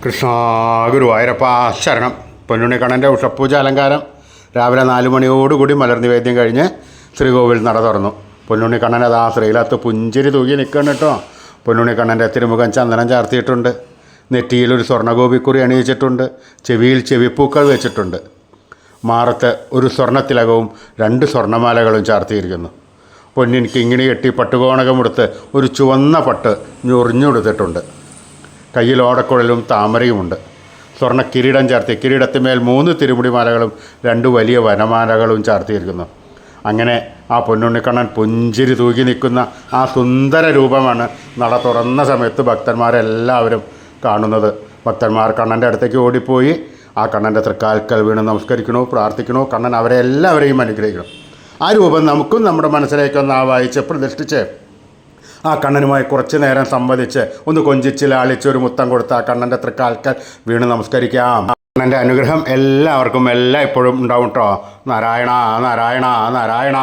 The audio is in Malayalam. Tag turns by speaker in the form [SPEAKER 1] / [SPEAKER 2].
[SPEAKER 1] കൃഷ്ണ ഗുരുവായൂരപ്പ ശരണം. പൊന്നുണ്ണിക്കണ്ണൻ്റെ ഉഷപ്പൂജ അലങ്കാരം രാവിലെ 4 മണിയോടുകൂടി മലർനിവേദ്യം കഴിഞ്ഞ് ശ്രീകോവിൽ നട തുറന്നു. പൊന്നുണ്ണിക്കണ്ണൻ അതാ ശ്രീലത്ത് പുഞ്ചിരി തൂകി നിൽക്കണം കേട്ടോ. പൊന്നുണ്ണിക്കണ്ണൻ്റെ തിരുമുഖം ചന്ദനം ചാർത്തിയിട്ടുണ്ട്. നെറ്റിയിൽ ഒരു സ്വർണ്ണഗോപിക്കുറി അണിയിച്ചിട്ടുണ്ട്. ചെവിയിൽ ചെവിപ്പൂക്കൾ വെച്ചിട്ടുണ്ട്. മാറത്ത് ഒരു സ്വർണ്ണത്തിലകവും 2 സ്വർണ്ണമാലകളും ചാർത്തിയിരിക്കുന്നു. പൊന്നിൻ കിങ്ങിണി കെട്ടി പട്ടുകോണകമെടുത്ത് ഒരു ചുവന്ന പട്ട് ഞൊറിഞ്ഞുകൊടുത്തിട്ടുണ്ട്. കയ്യിൽ ഓടക്കുഴലും താമരയുമുണ്ട്. സ്വർണ്ണ കിരീടം ചാർത്തി കിരീടത്തിന്മേൽ 3 തിരുമുടിമാലകളും 2 വലിയ വനമാലകളും ചാർത്തിയിരിക്കുന്നു. അങ്ങനെ ആ പൊന്നുണ്ണിക്കണ്ണൻ പുഞ്ചിരി തൂകി നിൽക്കുന്ന ആ സുന്ദര രൂപമാണ് നട തുറന്ന സമയത്ത് ഭക്തന്മാരെല്ലാവരും കാണുന്നത്. ഭക്തന്മാർ കണ്ണൻ്റെ അടുത്തേക്ക് ഓടിപ്പോയി ആ കണ്ണൻ്റെ തൃക്കാൽക്കൽ വീണ് നമസ്കരിക്കണോ, പ്രാർത്ഥിക്കണോ. കണ്ണൻ അവരെ എല്ലാവരെയും അനുഗ്രഹിക്കണം. ആ രൂപം നമുക്കും നമ്മുടെ മനസ്സിലേക്കൊന്ന് ആവാഹിച്ച് പ്രതിഷ്ഠിച്ച് ആ കണ്ണനുമായി കുറച്ച് നേരം സംവദിച്ച് ഒന്ന് കൊഞ്ചിച്ച് ലാളിച്ച് ഒരു മുത്തം കൊടുത്ത് ആ കണ്ണൻ്റെ തൃക്കാൽക്കൽ വീണ് നമസ്കരിക്കാം. കണ്ണൻ്റെ അനുഗ്രഹം എല്ലാവർക്കും എല്ലാം ഇപ്പോഴും ഉണ്ടാവും കേട്ടോ. നാരായണ നാരായണ നാരായണ.